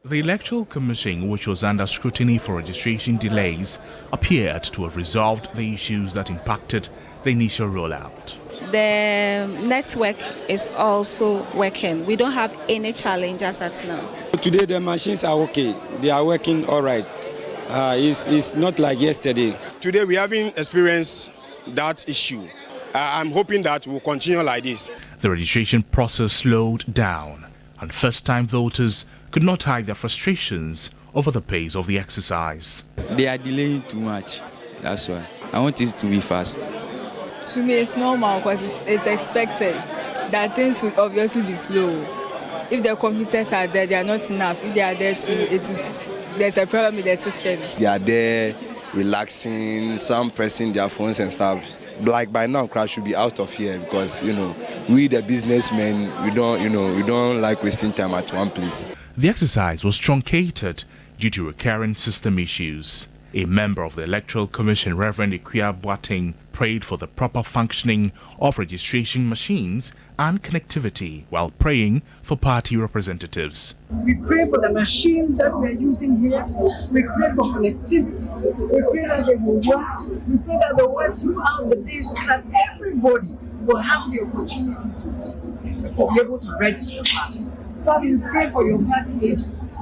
The Electoral Commission, which was under scrutiny for registration delays, appeared to have resolved the issues that impacted the initial rollout. The network is also working. We don't have any challenges at now. Today the machines are okay. They are working all right. It's not like yesterday. Today we haven't experienced that issue. I'm hoping that we'll continue like this. The registration process slowed down, and first-time voters could not hide their frustrations over the pace of the exercise. They are delaying too much. That's why. I want it to be fast. To me, it's normal because it's expected that things will obviously be slow. If the computers are there, they are not enough. If they are there too, there's a problem with the systems. They are there, relaxing, some pressing their phones and stuff. Like by now, crowd should be out of here because we the businessmen, we don't like wasting time at one place. The exercise was truncated due to recurrent system issues. A member of the Electoral Commission, Reverend Ikuya Boateng, prayed for the proper functioning of registration machines and connectivity while praying for party representatives. We pray for the machines that we are using here. We pray for connectivity. We pray that they will work. We pray that they will work throughout the day so that everybody will have the opportunity to vote, to be able to register party. Father, we pray for your party agents.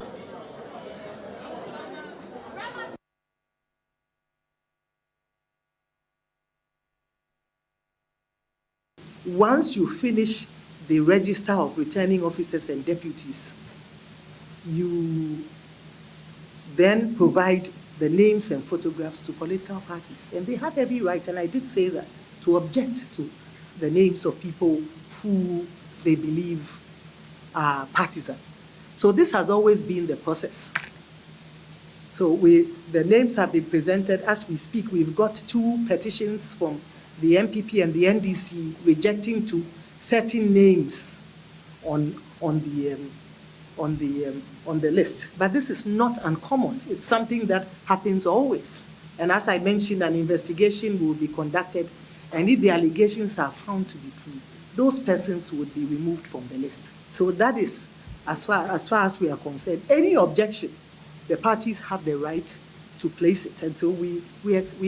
Once you finish the register of returning officers and deputies, you then provide the names and photographs to political parties. And they have every right, and I did say that, to object to the names of people who they believe are partisan. So this has always been the process. So the names have been presented as we speak. We've got 2 petitions from the MPP and the NDC rejecting to certain names on the list. But this is not uncommon. It's something that happens always. And as I mentioned, an investigation will be conducted, and if the allegations are found to be true, those persons would be removed from the list. So that is, as far as we are concerned, any objection, the parties have the right to place it. And so we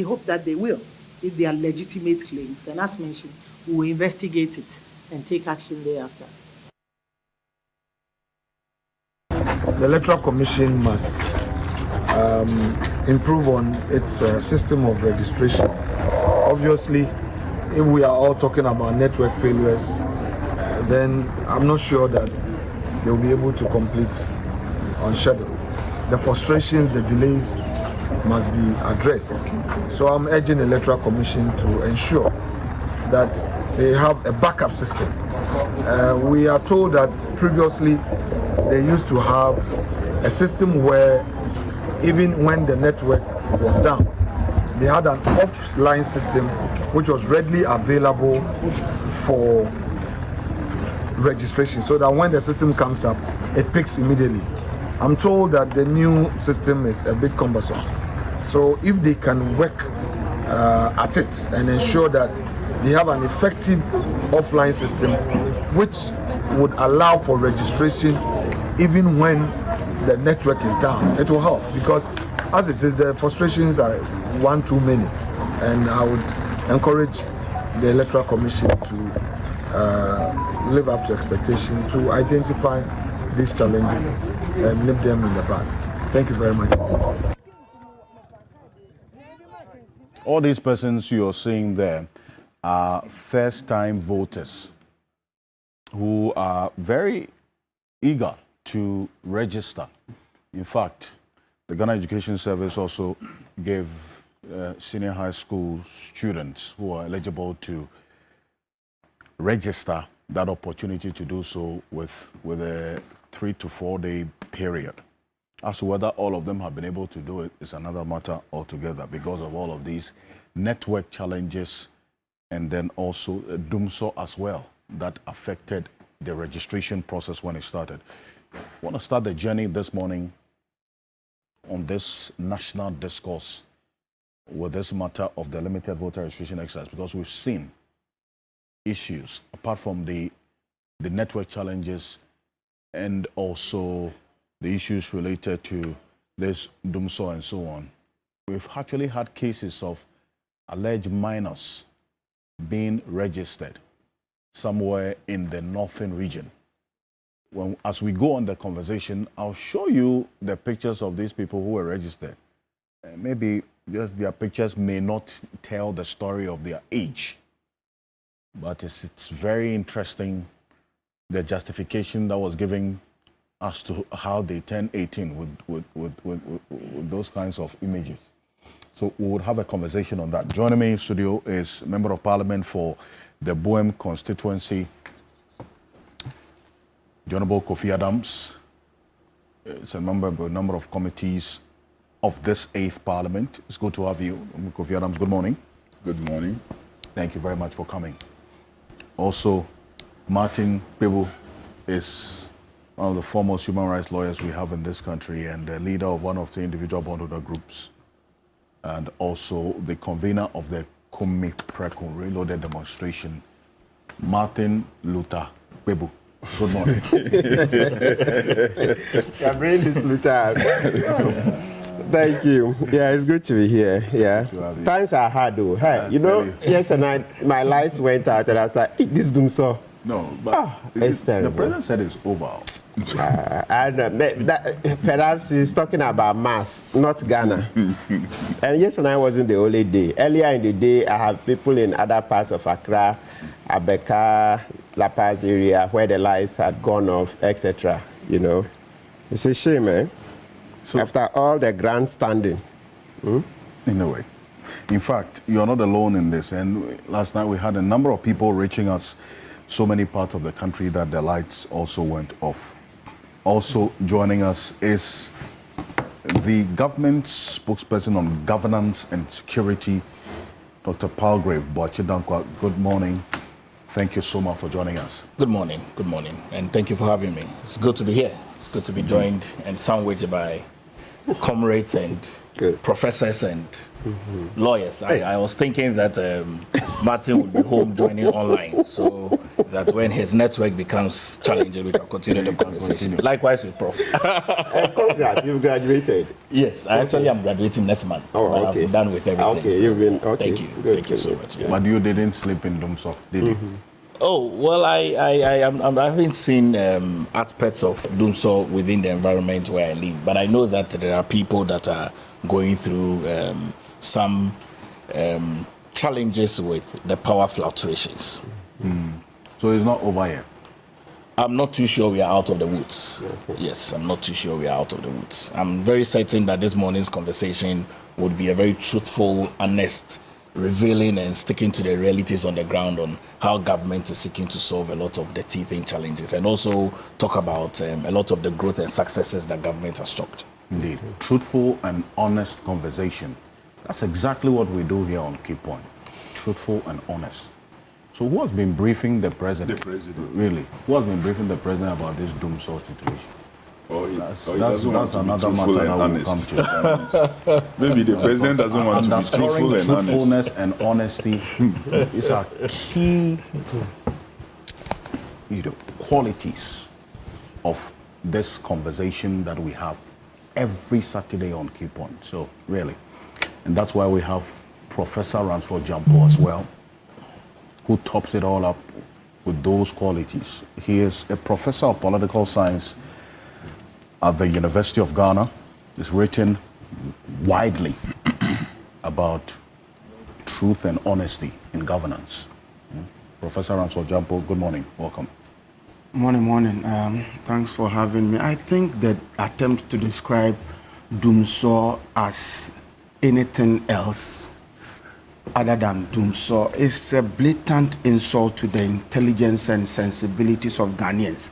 hope that they will, if they are legitimate claims. And as mentioned, we will investigate it and take action thereafter. The Electoral Commission must improve on its system of registration. Obviously, if we are all talking about network failures, then I'm not sure that they will be able to complete on schedule. The frustrations, the delays must be addressed. So I'm urging the Electoral Commission to ensure that they have a backup system. We are told that previously they used to have a system where even when the network was down, they had an offline system which was readily available for registration, so that when the system comes up, it picks immediately. I'm told that the new system is a bit cumbersome. So if they can work at it and ensure that they have an effective offline system which would allow for registration even when the network is down, it will help, because as it is, the frustrations are one too many. And I would encourage the Electoral Commission to live up to expectation, to identify these challenges and nip them in the bud. Thank you very much. All these persons you're seeing there are first-time voters who are very eager to register. In fact, the Ghana Education Service also gave senior high school students who are eligible to register that opportunity to do so with a 3 to 4 day period. As to whether all of them have been able to do it is another matter altogether, because of all of these network challenges and then also DUMSO as well that affected the registration process when it started. I want to start the journey this morning on this national discourse with this matter of the limited voter registration exercise, because we've seen issues apart from the network challenges and also the issues related to this Dumsor and so on, we've actually had cases of alleged minors being registered somewhere in the northern region. As we go on the conversation, I'll show you the pictures of these people who were registered. Maybe just their pictures may not tell the story of their age, but it's very interesting, the justification that was given as to how they turned 18 with those kinds of images. So we would have a conversation on that. Joining me in studio is Member of Parliament for the Boem constituency, the Honorable Kofi Adams. It's a member of a number of committees of this 8th Parliament. It's good to have you. Kofi Adams, good morning. Good morning. Thank you very much for coming. Also, Martin Kpebu is one of the foremost human rights lawyers we have in this country and the leader of one of the individual bondholder groups, and also the convener of the Kumi Preko Reloaded demonstration, Martin Luther Kpebu. Good morning. Your brain is Luther. Thank you. Yeah, it's good to be here. Yeah. Times are hard though. Hey, you know, yesterday my lights went out and I was like, this Dumsor. No, but it's terrible. The president said it's over. I don't know. Perhaps he's talking about mass, not Ghana. And yesterday wasn't the only day. Earlier in the day, I have people in other parts of Accra, Abeka, La Paz area, where the lights had gone off, etc. You know, it's a shame, eh? So, after all the grandstanding. In a way. In fact, you're not alone in this. And last night we had a number of people reaching us, so many parts of the country, that the lights also went off. Also joining us is the government spokesperson on governance and security, Dr. Palgrave Boachidankwa. Good morning. Thank you so much for joining us. Good morning, and thank you for having me. It's good to be here. It's good to be joined and sandwiched by comrades and professors and lawyers. I was thinking that Martin would be home joining online, so that when his network becomes challenging, we can continue the conversation. Likewise with Prof. Congrats, you've graduated. Yes, I actually am graduating next month. Oh, okay. I'm done with everything. Okay, you've been okay. Thank you. Good, Thank you so much. Yeah. But you didn't sleep in Dumsor, did you? Oh, well, I haven't seen aspects of Dumsor within the environment where I live, but I know that there are people that are going through some challenges with the power fluctuations. So it's not over yet? I'm not too sure we are out of the woods. Okay. Yes, I'm not too sure we are out of the woods. I'm very certain that this morning's conversation would be a very truthful, honest, revealing and sticking to the realities on the ground on how government is seeking to solve a lot of the teething challenges, and also talk about a lot of the growth and successes that government has struck. Indeed. Truthful and honest conversation. That's exactly what we do here on Key Point. Truthful and honest. So who has been briefing the president? The president. Really? Who has been briefing the president about this Dumsor situation? That's another matter that we'll come to. Maybe the president doesn't want to be truthful and honest. Truthfulness and honesty is a key, qualities of this conversation that we have every Saturday on Key Point. So really, and that's why we have Professor Ransford Jampo as well, who tops it all up with those qualities. He is a professor of political science at the University of Ghana. He's written widely about truth and honesty in governance. Professor Ransford Jampo, good morning. Welcome. Morning. Thanks for having me. I think the attempt to describe Dumsor as anything else other than Dumsor is a blatant insult to the intelligence and sensibilities of Ghanaians,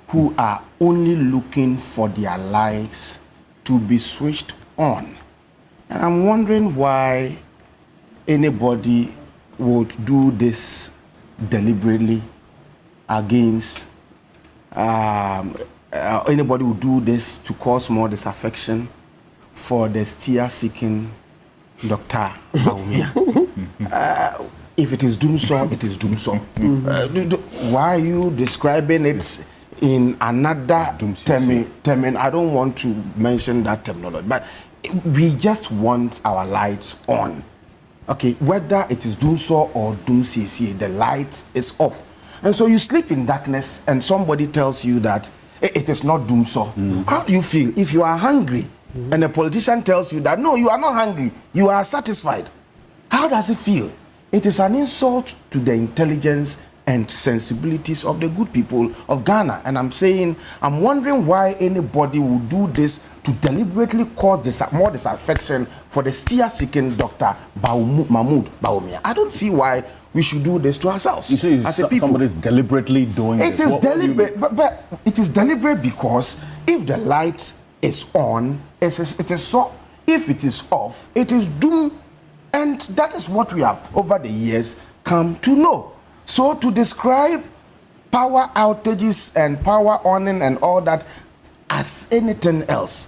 who are only looking for their lives to be switched on. And I'm wondering why anybody would do this deliberately against, anybody would do this to cause more disaffection for the steer-seeking Dr. Bawumia. If it is Dumsor, it is Dumsor. Why are you describing it in another term, I don't want to mention that terminology, but we just want our lights on. Okay, whether it is Dumsor or Dumsiesie, the light is off. And so you sleep in darkness and somebody tells you that it is not Dumsor. How do you feel if you are hungry and a politician tells you that, no, you are not hungry, you are satisfied? How does it feel? It is an insult to the intelligence and sensibilities of the good people of Ghana. And I'm wondering why anybody would do this to deliberately cause more disaffection for the steer-seeking Dr. Mahmoud Bawumia. I don't see why we should do this to ourselves. You see, as a people. Somebody's deliberately doing it. It is deliberate, but it is deliberate because if the light is on, it is so. If it is off, it is doom. And that is what we have, over the years, come to know. So to describe power outages and power owning and all that as anything else,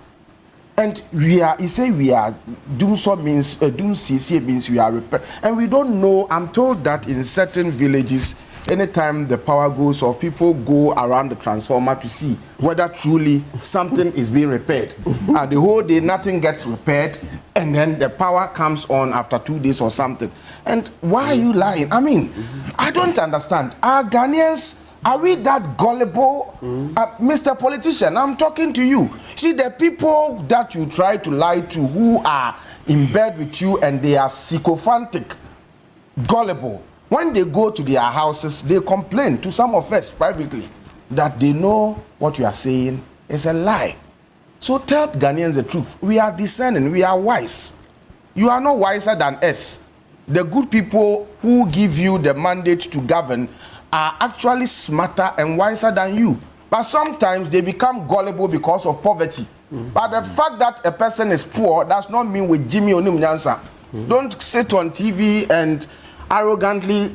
and you say we are Dumsor means Dumsiesie means we are repair, and we don't know. I'm told that in certain villages, anytime the power goes off, people go around the transformer to see whether truly something is being repaired. And the whole day nothing gets repaired, and then the power comes on after 2 days or something. And why are you lying? I mean, I don't understand. Are Ghanaians, are we that gullible? Mr. Politician, I'm talking to you. See, the people that you try to lie to who are in bed with you and they are sycophantic, gullible, when they go to their houses, they complain to some of us privately that they know what you are saying is a lie. So tell Ghanaians the truth. We are discerning, we are wise. You are not wiser than us. The good people who give you the mandate to govern are actually smarter and wiser than you. But sometimes they become gullible because of poverty. But the fact that a person is poor does not mean with Jimmy Onim Nyansa. Don't sit on TV and arrogantly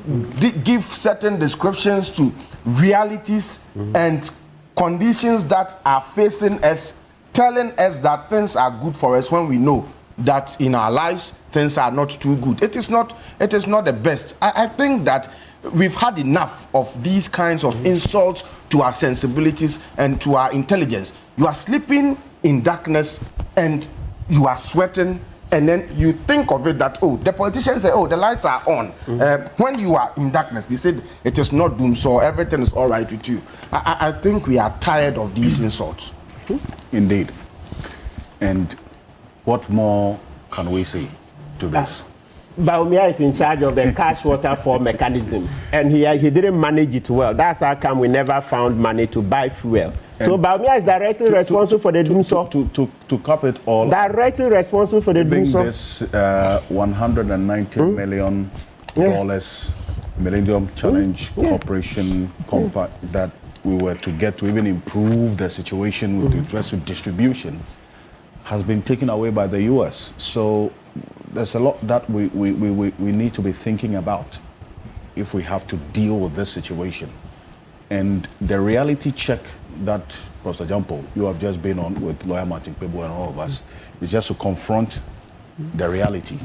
give certain descriptions to realities and conditions that are facing us, telling us that things are good for us when we know that in our lives things are not too good. It is not the best. I think that we've had enough of these kinds of insults to our sensibilities and to our intelligence. You are sleeping in darkness and you are sweating, and then you think of it that, oh, the politicians say, oh, the lights are on. When you are in darkness, they said it is not doom, so everything is all right with you. I think we are tired of these insults. Indeed. And what more can we say to this? Bawumia is in charge of the cash waterfall mechanism, and he didn't manage it well. That's how come we never found money to buy fuel. So Bawumia is directly responsible for the Dumsor. To cap it all, directly responsible for the Dumsor. This $190 million Millennium Challenge Corporation that we were to get to even improve the situation with regards to distribution has been taken away by the U.S. So there's a lot that we need to be thinking about if we have to deal with this situation. And the reality check that, Professor Jampo, you have just been on with Lawyer Martin Pebo and all of us, is just to confront the reality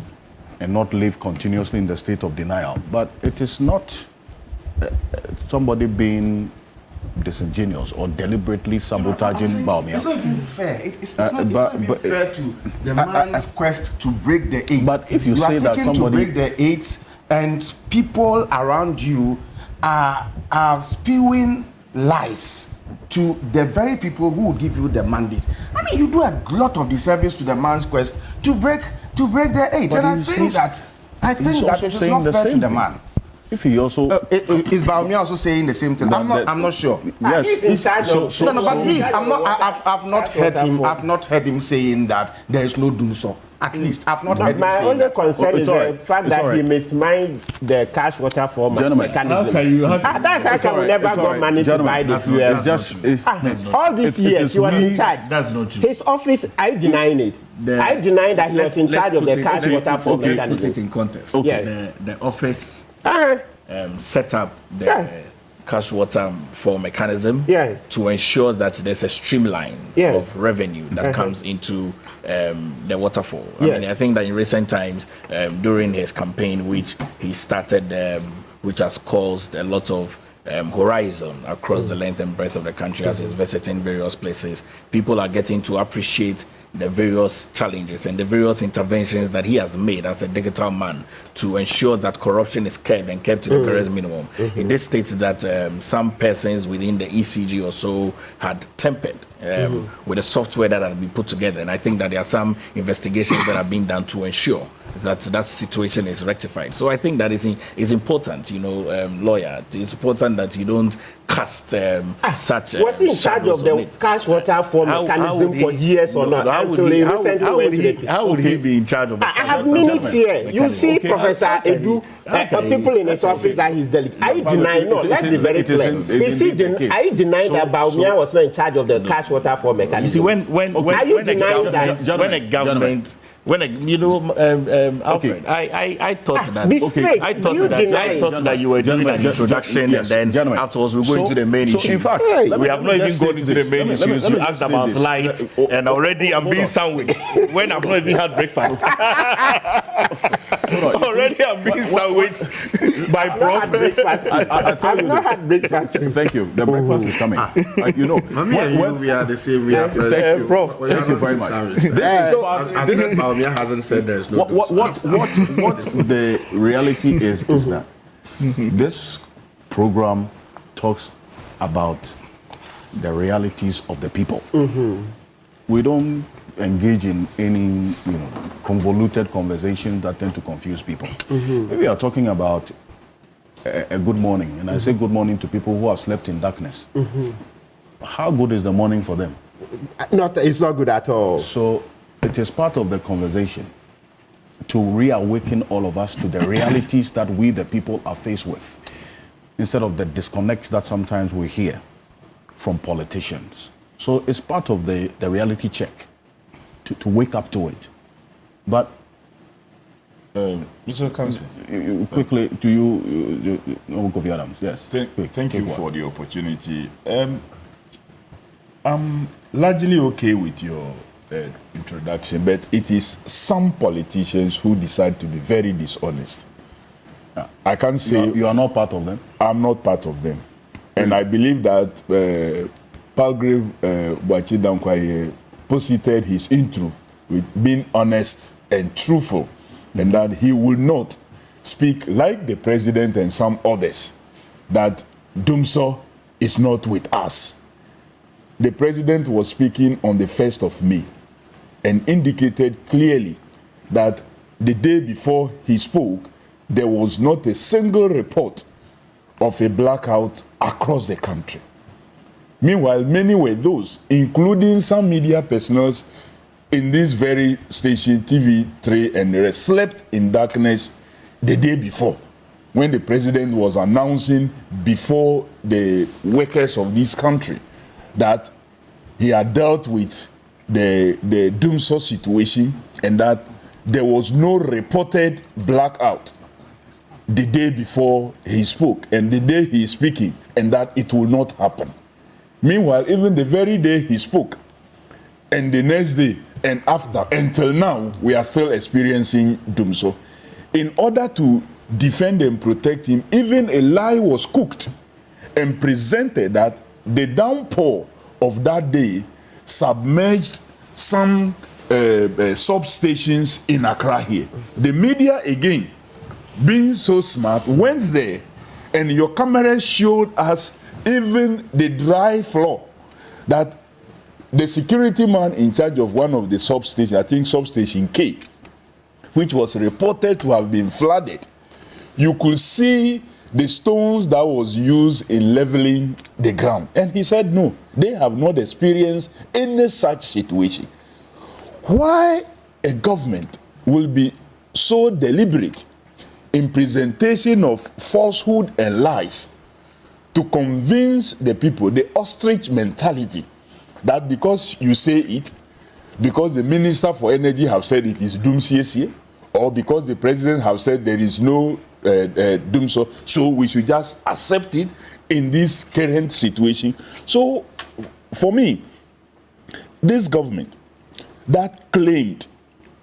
and not live continuously in the state of denial. But it is not somebody being disingenuous or deliberately sabotaging Bawumia. It's not even fair. It's not even fair to the man's quest to break the eight. But if you say that somebody to break the eight, and people around you are spewing lies to the very people who will give you the mandate. I mean, you do a lot of disservice to the man's quest to break the eight, but and I think that it is not fair to the man. If he also is Bawumia also saying the same thing? I'm not sure. Yes, he's in charge of. I've not heard him saying that there is no Dumsor. At least I've not heard him my saying only that. concern is the fact that he mismined the cash water for mechanism. That's how come we never got money to buy the fuel. All these years he was in charge. That's not true. His office, I denying it. I deny that he was in charge of the cash water for mechanism. Put it in context. Yes. The office set up the cash water for mechanism to ensure that there's a streamline of revenue that comes into the waterfall. I mean, I think that in recent times, during his campaign, which he started, which has caused a lot of horizon across the length and breadth of the country as he's visiting various places. People are getting to appreciate the various challenges and the various interventions that he has made as a digital man to ensure that corruption is kept and kept to the barest minimum. He did state that some persons within the ECG or so had tempered with the software that had been put together, and I think that there are some investigations that are being done to ensure that that situation is rectified. So I think that is important, lawyer. It's important that you don't cast such. Was he in charge of the cash water for mechanism for years or not? How would he be in charge of it? I have minutes here. You see, Professor Edu, people in his office that he's delegate. I deny, no, let's be very clear. I deny that Bawumia was not in charge of the cash water for mechanism. You see, when a government. Alfred, I thought that you were doing an introduction and then afterwards we're going to the main issues. In fact, we have not even gone into the main issues. You asked about light, and already I'm being sandwiched when I've not even had breakfast. Already I'm being sandwiched by Prof. I've not had breakfast. Thank you. The breakfast is coming. We are the same. We are Prof. Thank you very much. Bawumia hasn't said there is no. What the reality is that this program talks about the realities of the people. We don't engage in any convoluted conversations that tend to confuse people. If we are talking about a good morning, and I say good morning to people who have slept in darkness, how good is the morning for them? It's not good at all. So it is part of the conversation to reawaken all of us to the realities that we, the people, are faced with, instead of the disconnects that sometimes we hear from politicians. So it's part of the reality check to wake up to it. But Mr. Counsel, quickly, to you, Kofi Adams, yes. Thank you for the opportunity. I'm largely okay with your introduction, but it is some politicians who decide to be very dishonest. I can't say you are not part of them. I'm not part of them, and I believe that Palgrave Boakye Dankwa posited his intro with being honest and truthful, and that he will not speak like the president and some others that Dumso is not with us. The president was speaking on the 1st of May and indicated clearly that the day before he spoke, there was not a single report of a blackout across the country. Meanwhile, many were those, including some media personnel in this very station, TV3, and they slept in darkness the day before, when the president was announcing before the workers of this country that he had dealt with the Dumso situation and that there was no reported blackout the day before he spoke and the day he is speaking, and that it will not happen. Meanwhile, even the very day he spoke and the next day and after, until now, we are still experiencing Dumso. In order to defend and protect him, even a lie was cooked and presented that the downpour of that day submerged some substations in Accra here. The media, again, being so smart, went there, and your cameras showed us even the dry floor that the security man in charge of one of the substations, I think substation K, which was reported to have been flooded, you could see the stones that was used in leveling the ground. And he said, no, they have not experienced any such situation. Why a government will be so deliberate in presentation of falsehood and lies to convince the people, the ostrich mentality, that because you say it, because the Minister for Energy have said it is Dumsiesie, or because the President have said there is no Dumso, so we should just accept it in this current situation. So, for me, this government that claimed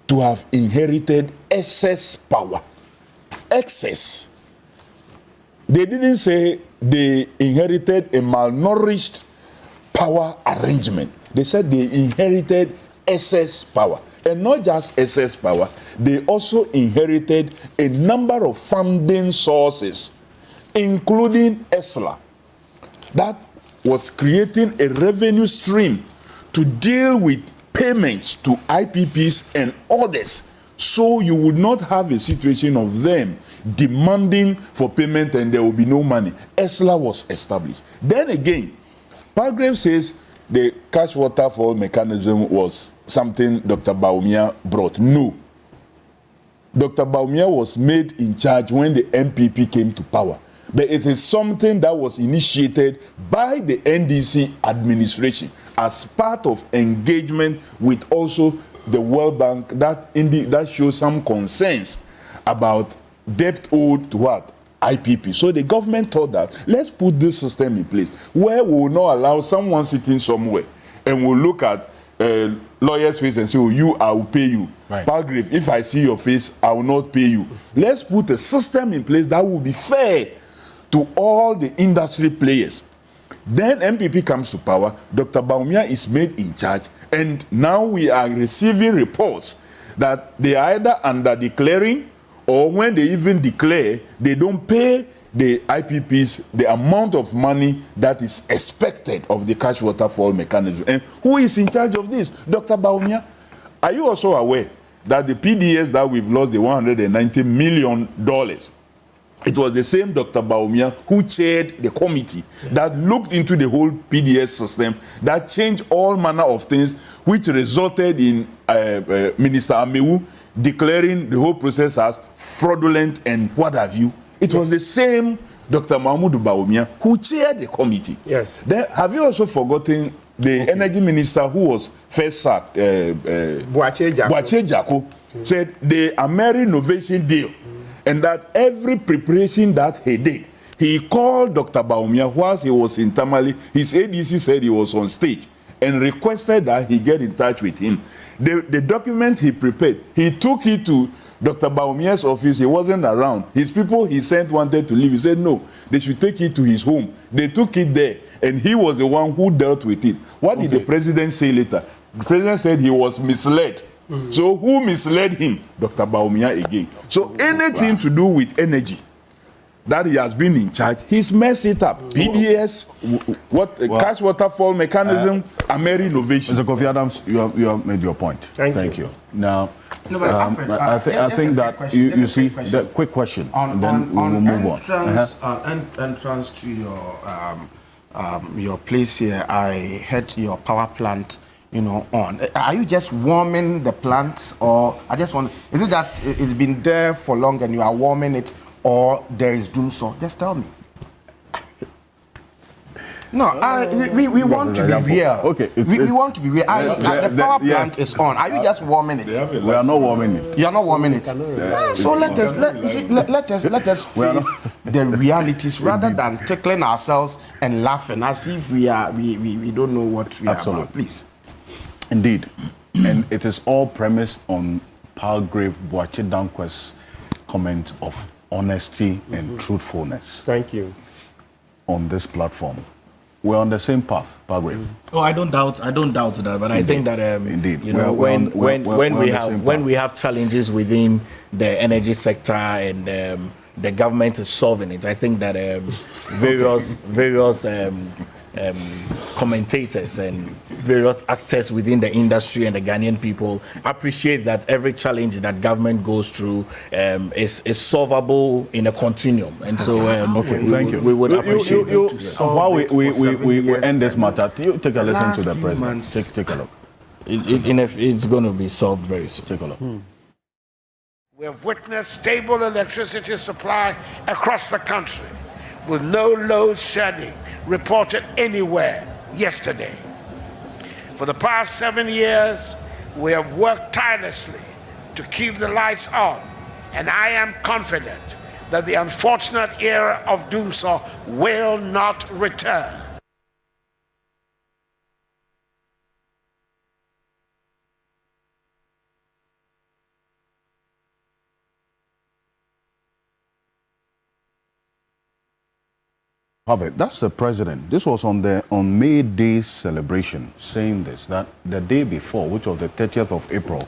to have inherited excess power, excess, They didn't say they inherited a malnourished power arrangement. They said they inherited excess power. And not just excess power, they also inherited a number of funding sources, including ESLA, that was creating a revenue stream to deal with payments to IPPs and others. So you would not have a situation of them demanding for payment and there will be no money. ESLA was established. Then again, Palgrave says the cash waterfall mechanism was something Dr. Bawumia brought. No. Dr. Bawumia was made in charge when the NPP came to power. But it is something that was initiated by the NDC administration as part of engagement with also the World Bank that shows some concerns about debt owed to what? IPP. So the government thought that let's put this system in place where we will not allow someone sitting somewhere and we'll look at lawyer's face and say, oh, you, I will pay you. Right. Palgrave, if I see your face, I will not pay you. Let's put a system in place that will be fair to all the industry players. Then MPP comes to power, Dr. Bawumia is made in charge, and now we are receiving reports that they are either under-declaring or when they even declare, they don't pay the IPPs the amount of money that is expected of the cash waterfall mechanism. And who is in charge of this? Dr. Bawumia. Are you also aware that the PDS that we've lost, the $190 million, it was the same Dr. Bawumia who chaired the committee that looked into the whole PDS system, that changed all manner of things, which resulted in Minister Amewu declaring the whole process as fraudulent and what have you. It was the same Dr. Mahmoud Bawumia who chaired the committee. Yes. Then, have you also forgotten the energy minister who was first sacked, Boakye Jako, said the Ameri-Innovation deal, and that every preparation that he did, he called Dr. Bawumia whilst he was in Tamale. His ADC said he was on stage and requested that he get in touch with him. The document he prepared, he took it to Dr. Bawumia's office. He wasn't around. His people he sent wanted to leave. He said no, they should take it to his home. They took it there, and he was the one who dealt with it. What did the president say later? The president said he was misled. So who misled him? Dr. Bawumia again. So anything to do with energy that he has been in charge, he's messed it up. PDS, cash waterfall mechanism, Ameri-Innovation. Mr. Kofi Adams, you have made your point. Thank you. Now, no, Alfred, I think that you see the quick question, and then we will move on. Entrance to your place here, I heard your power plant, on. Are you just warming the plant, or is it that it's been there for long and you are warming it, or there is doom so? Just tell me. No, we want to be real. Okay, we want to be real. The power plant is on. Are you just warming it? We are not warming it. You are not warming it. So let us face the realities rather than tickling ourselves and laughing as if we don't know what we are about. Please. Indeed, and it is all premised on Palgrave Boakye Dankwa's comment of honesty and truthfulness. Thank you. On this platform, we're on the same path, Palgrave. Oh, I don't doubt that, but I think that indeed, when we have challenges within the energy sector and the government is solving it, I think that various commentators and various actors within the industry and the Ghanaian people appreciate that every challenge that government goes through is solvable in a continuum, and so thank you. We would appreciate while we end this matter, you take a listen to the president. Take a look. It's going to be solved very soon. Take a look. We have witnessed stable electricity supply across the country with no load shedding reported anywhere yesterday. For the past 7 years, we have worked tirelessly to keep the lights on, and I am confident that the unfortunate era of doomsaw will not return. Harvard, that's the president. This was on May Day celebration, saying this, that the day before, which was the 30th of April,